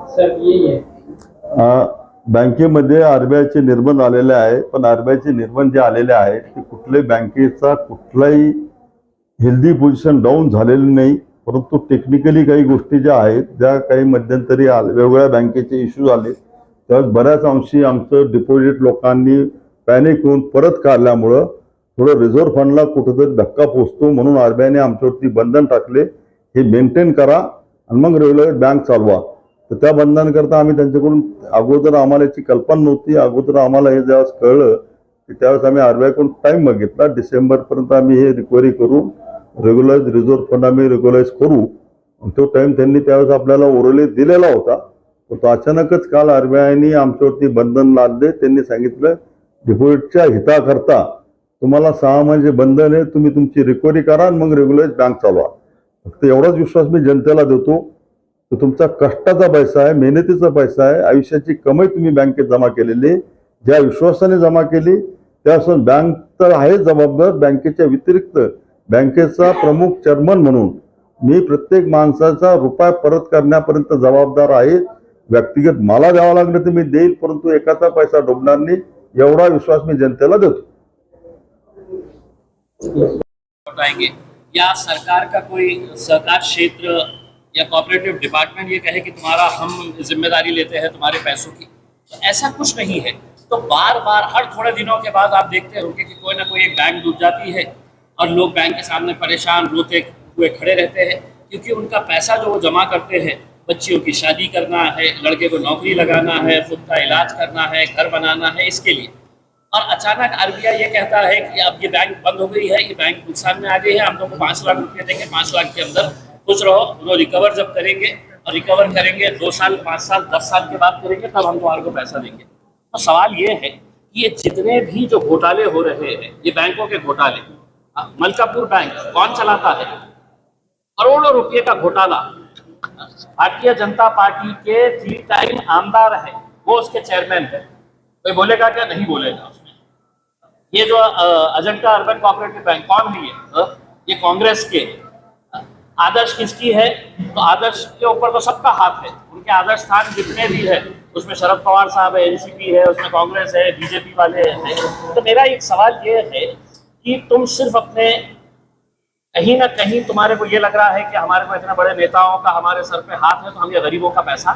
Sir यही है बँकेमध्ये आरबीआयचे निर्बंध आलेले आहे, पण आरबीआयचे निर्बंध जे आलेले आहेत ते कुठल्याही बँकेचा कुठलाही हेल्दी पोझिशन डाऊन झालेली नाही, परंतु टेक्निकली काही गोष्टी ज्या आहेत ज्या काही मध्यंतरी वेगवेगळ्या बँकेचे इश्यूज आले त्यावेळेस बऱ्याच अंशी आमचं डिपॉझिट लोकांनी पॅनिक होऊन परत काढल्यामुळं थोडं रिझर्व्ह फंडला कुठेतरी धक्का पोचतो, म्हणून आरबीआयने आमच्यावरती बंधन टाकले, हे मेंटेन करा आणि मग रेग्युलर बँक चालवा. तर त्या बंधनाकरता आम्ही त्यांच्याकडून अगोदर आम्हाला याची कल्पना नव्हती, अगोदर आम्हाला हे ज्यावेळेस कळलं की त्यावेळेस आम्ही आरबीआयकडून टाइम मागितला, डिसेंबरपर्यंत आम्ही हे रिकव्हरी करू, रेग्युलाइज रिझर्व्ह फंड आम्ही रेग्युलाइज करू. तो टाइम त्यांनी त्यावेळेस आपल्याला ओरली दिलेला होता, तो अचानकच काल आरबीआयने आमच्यावरती बंधन लादले. त्यांनी सांगितलं डिपॉझिटच्या हिताकरता तुम्हाला 6 महिने बंधन आहे, तुम्ही तुमची रिकव्हरी करा आणि मग रेग्युलाइज बँक चालवा. फक्त एवढाच विश्वास मी जनतेला देतो, तो तुमचा कष्टाचा पैसा आहे, मेहनतीचा पैसा आहे, आयुष्याची कमाई तुम्ही बँकेत जमा केलेली, ज्या विश्वासाने जमा केली त्यापासून बँक तर आहे जबाबदार. बँकेच्या व्यतिरिक्त बँकेचा प्रमुख चेअरमन म्हणून मी प्रत्येक माणसाचा रुपया परत करण्यापर्यंत जबाबदार आहे. व्यक्तिगत मला द्यावं लागलं तर मी देईल, परंतु एकाचा पैसा डुबणार नाही, एवढा विश्वास मी जनतेला देतो. बताएंगे या सरकार का कोई सहकार क्षेत्र या कोऑपरेटिव डिपार्टमेंट ये कहे कि तुम्हारा हम जिम्मेदारी लेते हैं तुम्हारे पैसों की, तो ऐसा कुछ नहीं है. तो बार बार हर थोड़े दिनों के बाद आप देखते होंगे कि कोई ना कोई एक बैंक डूब जाती है और लोग बैंक के सामने परेशान रोते हुए खड़े रहते हैं, क्योंकि उनका पैसा जो वो जमा करते हैं, बच्चियों की शादी करना है, लड़के को नौकरी लगाना है, खुद का इलाज करना है, घर बनाना है, इसके लिए. और अचानक आरबीआई ये कहता है कि अब ये बैंक बंद हो गई है, ये बैंक नुकसान में आ गई है, हम तुमको 5 लाख रुपये देंगे, 5 लाख के अंदर खुश रहो. वो रिकवर जब करेंगे और रिकवर करेंगे 2 साल 5 साल 10 साल के बाद करेंगे, तब हम तुम्हारे को पैसा देंगे. तो सवाल ये है कि ये जितने भी जो घोटाले हो रहे हैं, ये बैंकों के घोटाले, मलकापुर बैंक कौन चलाता है? करोड़ों रुपये का घोटाला. भारतीय जनता पार्टी के 3 टाइम आमदार है, वो उसके चेयरमैन है. कोई बोलेगा क्या? नहीं बोलेगा. उसमें ये जो अजंता अर्बन कोऑपरेटिव बैंक कौन है? ये कांग्रेस के. आदर्श किसकी है? तो आदर्श के ऊपर तो सबका हाथ है. उनके आदर्श स्थान जितने भी है उसमें शरद पवार साहब है, एनसीपी है, उसमें कांग्रेस है, बीजेपी वाले हैं. तो मेरा एक सवाल ये है कि तुम सिर्फ अपने कहीं ना कहीं तुम्हारे को ये लग रहा है कि हमारे को इतने बड़े नेताओं का हमारे सर पे हाथ है, तो हम ये गरीबों का पैसा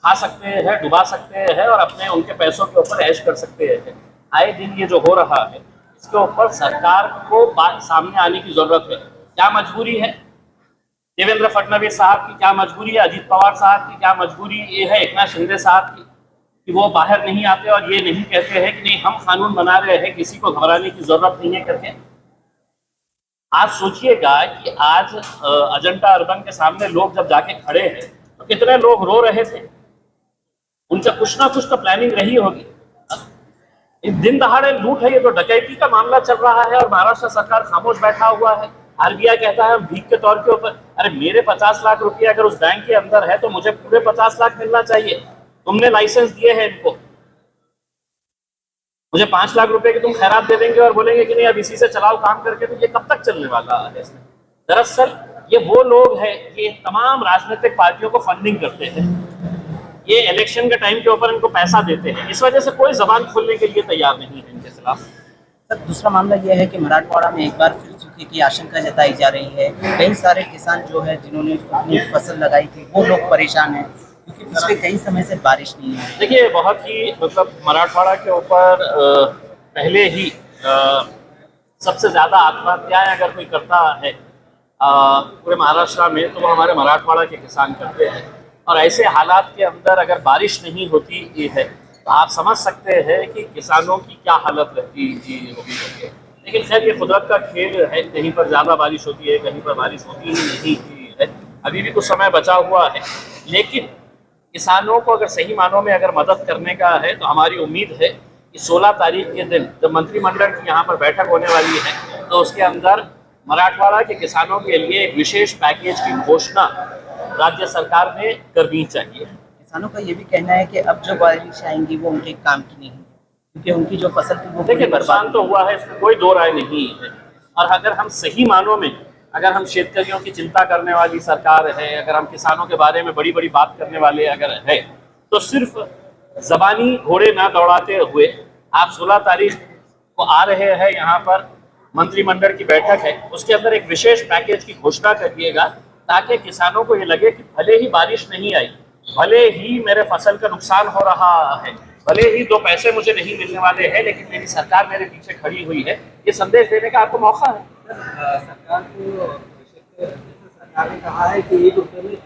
खा सकते हैं, डुबा सकते हैं और अपने उनके पैसों के ऊपर ऐश कर सकते हैं. आए दिन ये जो हो रहा है, इसके ऊपर सरकार को बात सामने आने की जरूरत है. क्या मजबूरी है देवेंद्र फडणवीस साहब की? क्या मजबूरी है अजीत पवार साहब की? क्या मजबूरी ये है एकनाथ शिंदे साहब की कि वो बाहर नहीं आते और ये नहीं कहते हैं कि नहीं हम कानून बना रहे हैं, किसी को घबराने की जरूरत नहीं है करके? आज सोचिएगा कि आज अजंता अर्बन के सामने लोग जब जाके खड़े हैं तो कितने लोग रो रहे थे. उनसे कुछ ना कुछ तो प्लानिंग रही होगी. दिन दहाड़े लूट है, ये तो डकैती का मामला चल रहा है और महाराष्ट्र सरकार खामोश बैठा हुआ है. आरबीआई कहता है हम भीख के तौर के ऊपर, अरे मेरे 50 लाख रुपए अगर उस बैंक के अंदर है तो मुझे पूरे 50 लाख मिलना चाहिए. तुमने लाइसेंस दिए हैं इनको, मुझे 5 लाख रुपए की तुम खैरात दे देंगे और बोलेंगे कि नहीं अब इसी से चलाओ काम करके, तो ये कब तक चलने वाला है? दरअसल ये वो लोग हैं कि तमाम राजनीतिक पार्टियों को फंडिंग करते हैं, ये इलेक्शन के टाइम के ऊपर इनको पैसा देते हैं, इस वजह से कोई जबान खोलने के लिए तैयार नहीं है इनके खिलाफ. सर दूसरा मामला यह है कि मराठवाड़ा में एक बार फिर सूखे की आशंका जताई जा रही है. कई सारे किसान जो है जिन्होंने अपनी फसल लगाई थी वो लोग परेशान हैं क्योंकि पिछले कई समय से बारिश नहीं है. देखिए बहुत ही मतलब मराठवाड़ा के ऊपर पहले ही सबसे ज़्यादा आत्महत्याएं अगर कोई करता है पूरे महाराष्ट्र में तो वो हमारे मराठवाड़ा के किसान करते हैं. और ऐसे हालात के अंदर अगर बारिश नहीं होती है तो आप समझ सकते हैं कि किसानों की क्या हालत रहती होगी. लेकिन खैर ये कुदरत का खेल है, कहीं पर ज़्यादा बारिश होती है, कहीं पर बारिश होती ही नहीं है. अभी भी कुछ समय बचा हुआ है, लेकिन किसानों को अगर सही मानों में अगर मदद करने का है तो हमारी उम्मीद है कि 16 तारीख के दिन जब मंत्रिमंडल की यहाँ पर बैठक होने वाली है तो उसके अंदर मराठवाड़ा के किसानों के लिए एक विशेष पैकेज की घोषणा राज्य सरकार ने करनी चाहिए. किसानों का ये भी कहना है कि अब जो बारिश आएंगी वो उनके काम की नहीं, क्योंकि उनकी जो फसल थी वो देखिए नुकसान तो हुआ है, इसमें कोई दो राय नहीं है. और अगर हम सही मानों में अगर हम शेतकरियों की चिंता करने वाली सरकार है, अगर हम किसानों के बारे में बड़ी बड़ी बात करने वाले अगर है, तो सिर्फ जबानी घोड़े ना दौड़ाते हुए आप 16 तारीख को आ रहे हैं, यहाँ पर मंत्रिमंडल की बैठक है, उसके अंदर एक विशेष पैकेज की घोषणा करिएगा, ताकि किसानों को ये लगे कि भले ही बारिश नहीं आई, भले ही मेरे फसल का नुकसान हो रहा है, भले ही 2 पैसे मुझे नहीं मिलने वाले हैं, लेकिन मेरी सरकार मेरे पीछे खड़ी हुई है, ये संदेश देने का आपको मौका है। सरकार ने कहा है कि 1 रुपये में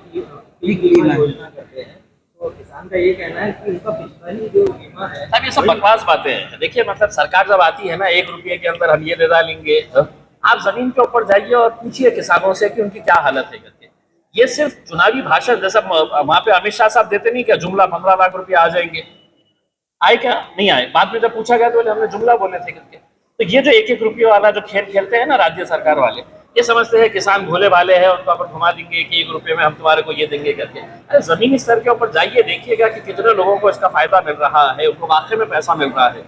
बीमा योजना करते हैं, तो किसान का ये कहना है कि उनका पिछला ही जो बीमा है। साहब ये सब बकवास बातें हैं। देखिए मतलब सरकार जब आती है ना, 1 रुपये के अंदर हम ये दे डालेंगे, आप जमीन के ऊपर जाइए और पूछिए किसानों से कि उनकी क्या हालत है करके। ये सिर्फ चुनावी भाषण जैसा वहां पे अमित शाह साहब देते नहीं क्या, जुमला 15 लाख रुपए आ जाएंगे, आए क्या? नहीं आए। बाद में जब पूछा गया तो बोले हमने जुमला बोले थे करके। तो ये जो 1-1 रुपये वाला जो खेल खेलते हैं ना राज्य सरकार वाले, ये समझते हैं किसान भोले भाले हैं, उनको अपन घुमा देंगे कि 1 रुपये में हम तुम्हारे को ये देंगे करके। अरे जमीनी स्तर के ऊपर जाइए, देखिएगा कि कितने लोगों को इसका फायदा मिल रहा है, उनको वाकई में पैसा मिल रहा है।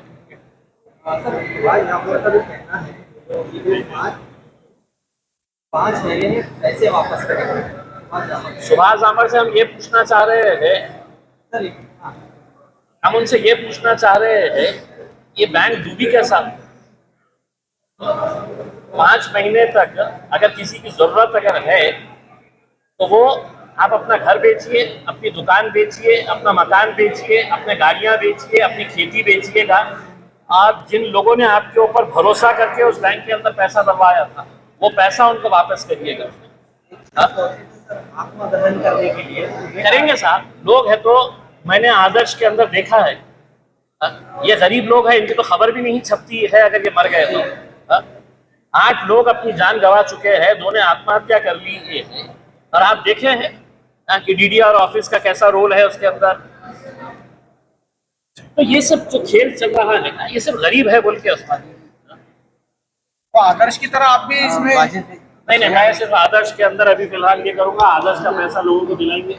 सर सुभाष जामवाल का भी कहना है कि 5 महीने में पैसे वापस करेंगे। सुभाष जामवाल से हम ये पूछना चाह रहे हैं, सर हाँ, हम उनसे ये पूछना चाह रहे हैं, ये बैंक डूबी कैसा? 5 महीने तक अगर किसी की जरूरत अगर है तो वो आप अपना घर बेचिए, अपनी दुकान बेचिए, अपना मकान बेचिए, अपने गाड़ियां बेचिए, अपनी खेती बेचिएगा। आप जिन लोगों ने आपके ऊपर भरोसा करके उस बैंक के अंदर पैसा डलवाया था, वो पैसा उनको वापस करिएगा। आत्मदहन करने के लिए करेंगे साहब, लोग है तो मैंने आदर्श के अंदर देखा है, ये गरीब लोग हैं, इनकी तो खबर भी नहीं छपती है अगर ये मर गए तो। 8 लोग अपनी जान गंवा चुके हैं, 2 ने आत्महत्या कर ली है, और आप देखे हैं कि डीडीआर ऑफिस का कैसा रोल है उसके अंदर। तो ये सब जो खेल चल रहा है ना, ये सब गरीब है बोल के उसमें। तो आदर्श की तरह आप भी इसमें नहीं, मैं सिर्फ आदर्श के अंदर अभी फिलहाल ये करूंगा, आदर्श का पैसा लोगों को दिलाएंगे।